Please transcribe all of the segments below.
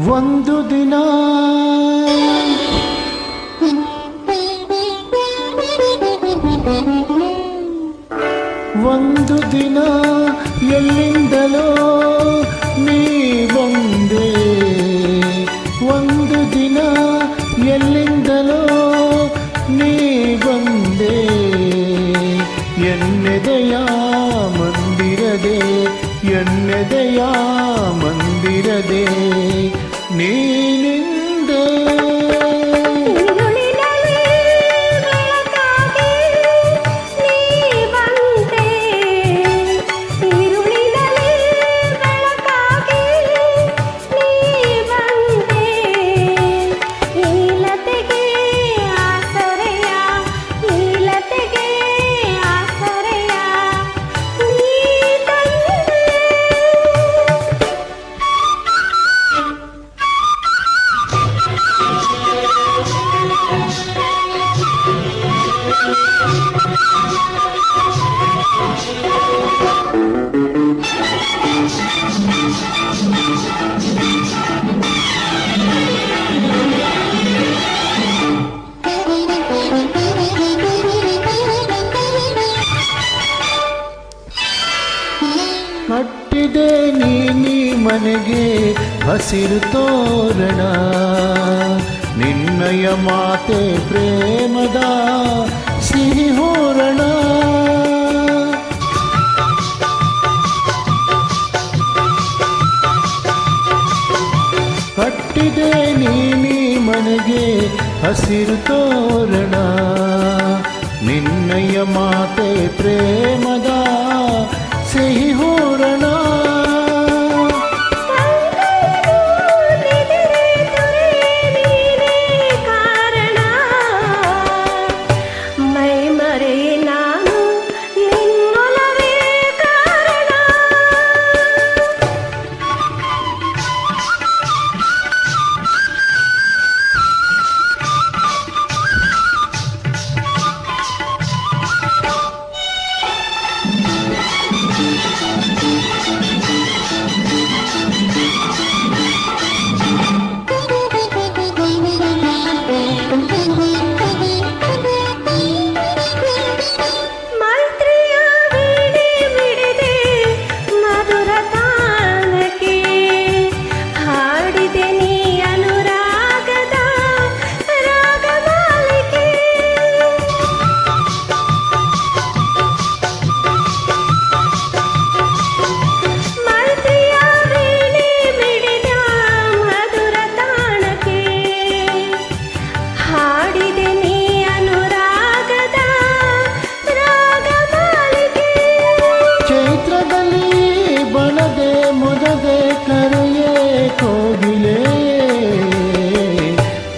ಒಂದು ದಿನ ಒಂದು ದಿನ ಎಲ್ಲಿಂದಲೋ ನೀ ಬಂದೆ, ಒಂದು ದಿನ ಎಲ್ಲಿಂದಲೋ ನೀ ಬಂದೆ, ಎನ್ನೆದೆಯ ಮಂದಿರದೆ, ಎನ್ನೆದೆಯ ಮಂದಿರದೆ ನೀನಿಂದೆ. ಕಟ್ಟಿದೆ ನೀ ಮನೆಗೆ ಹಸಿರು ತೋರಣ, ನಿನ್ನಯ ಮಾತೆ ಪ್ರೇಮದ ಸಿಹಿ ಹೂರಣ. ಕಟ್ಟಿದೆ ನೀ ಮನೆಗೆ ಹಸಿರು ತೋರಣ, ನಿನ್ನಯ ಮಾತೆ ಪ್ರೇಮದ ಸಿಹಿ ಹೂರಣ.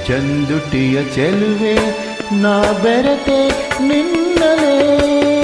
ಚಂದುಟಿಯ ಚೆಲುವೆ ನಾ ಬೆರೆತೆ ನಿನ್ನಲೇ.